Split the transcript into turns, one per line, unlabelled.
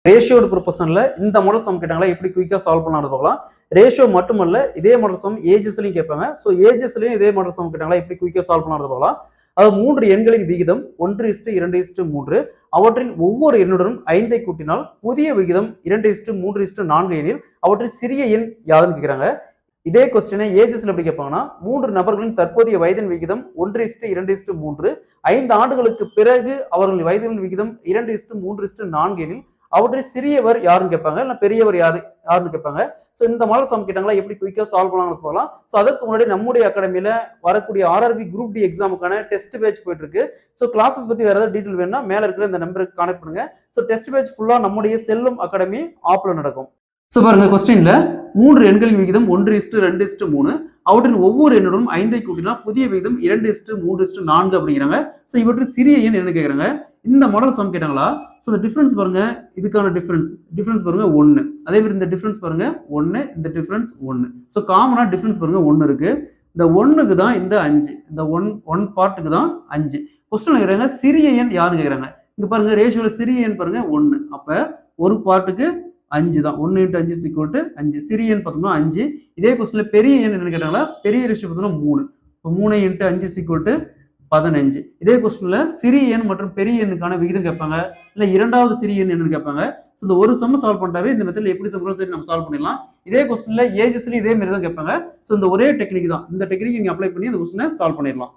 ரேஷியோட ப்ரொபோஷன்ல இந்த model some கேட்டாங்களா எப்படி குயிக்கா சால்வ் பண்ணலாம் பார்க்கலாம். ரேஷியோ மட்டுமல்ல இதே மாடல் சம் ஏஜஸ்லயும் கேட்பாங்க. ஸோ ஏஜஸ்லயும் இதே மாடல் சம் கேட்டாங்களா எப்படி குயிக்கா சால்வ் பண்ணலாம் பார்க்கலாம். அது 3 எண்களின் விகிதம் 1:2:3 அவற்றின் ஒவ்வொரு எண்ணுடனும் 5ஐ கூட்டினால் புதிய விகிதம் 2:3:4 எனில் அவற்றின் சிறிய எண் யாருன்னு கேட்கிறாங்க. இதே கொஸ்டினை ஏஜஸ்ல எப்படி கேட்பாங்கன்னா 3 நபர்களின் தற்போதைய வயதின் விகிதம் 1:2:3 5 ஆண்டுகளுக்கு பிறகு அவர்களின் வயதின் விகிதம் 2:3:4 எனில் அவற்றில் சிறியவர் யாருன்னு கேட்பாங்க, இல்லை பெரியவர் யாருன்னு கேட்பாங்க. ஸோ இந்த மாடல் சம் கேட்டாங்களா எப்படி குயிக்காக சால்வ் பண்ணலாம்னு போகலாம். ஸோ அதுக்கு முன்னாடி நம்முடைய அகாடமியில வரக்கூடிய ஆர்ஆர்பி குரூப் டி எக்ஸாமுக்கான டெஸ்ட் பேட்ச் போயிட்டு இருக்கு. ஸோ கிளாஸஸ் பத்தி வேற ஏதாவது டீட்டெயில் வேணும்னா மேல இருக்கிற இந்த நம்பருக்கு கான்டெக்ட் பண்ணுங்க. ஸோ டெஸ்ட் பேட்ச் ஃபுல்லா நம்முடைய செல்லும் அகாடமி ஆப்ல நடக்கும். ஸோ பாருங்க கொஸ்டின்ல 3 எண்களின் விகிதம் 1:2:3 அவற்றின் ஒவ்வொரு எண்ணுடன் 5ஐ கூட்டினா புதிய விகிதம் 2:3:4 அப்படிங்கிறாங்க. ஸோ இவற்றின் சிறிய எண் என்ன கேட்கறாங்க. இந்த மாடல் சம் கேட்டாங்களா. ஸோ இந்த டிஃபரன்ஸ் பாருங்க, இதுக்கான டிஃபரன்ஸ் பாருங்க 1. அதே மாதிரி இந்த டிஃபரன்ஸ் பாருங்க 1, இந்த டிஃபரன்ஸ் 1. ஸோ காமனா டிஃபரன்ஸ் பாருங்க 1 இருக்கு. இந்த 1க்கு தான் இந்த 5, இந்த 1 பார்ட்டுக்கு தான் 5. கொஸ்டின் கேட்கறாங்க சிறிய எண் யாருன்னு கேட்கறாங்க. இங்க பாருங்க ரேஷியோல சிறிய எண் பாருங்க 1. அப்ப ஒரு பார்ட்டுக்கு 5 தான். 1 × 5 = 5. சிறிய எண் பார்த்தோம்னா 5. இதே கொஸ்டின்ல பெரிய எண் என்னன்னு கேட்டாங்களா. பெரிய ரேஷியோ பார்த்தோம்னா 3. 3 × 5 = 15. இதே கொஸ்டின்ல சிறிய எண் மற்றும் பெரிய எண்ணுக்கான விகிதம் கேட்பாங்க, இல்ல இரண்டாவது சிறிய எண் என்னன்னு கேட்பாங்க. ஸோ இந்த ஒரு சம் சால்வ் பண்ணிட்டாவே இந்த மெத்தட்ல எப்படி சம் சரி நம்ம சால்வ் பண்ணிடலாம். இதே கொஸ்டின்ல ஏஜஸ்லயும் இதே மாதிரி தான் கேட்பாங்க. ஸோ இந்த ஒரே டெக்னிக் தான். இந்த டெக்னிக் நீங்க அப்ளை பண்ணி அந்த கொஸ்டினை சால்வ் பண்ணிடலாம்.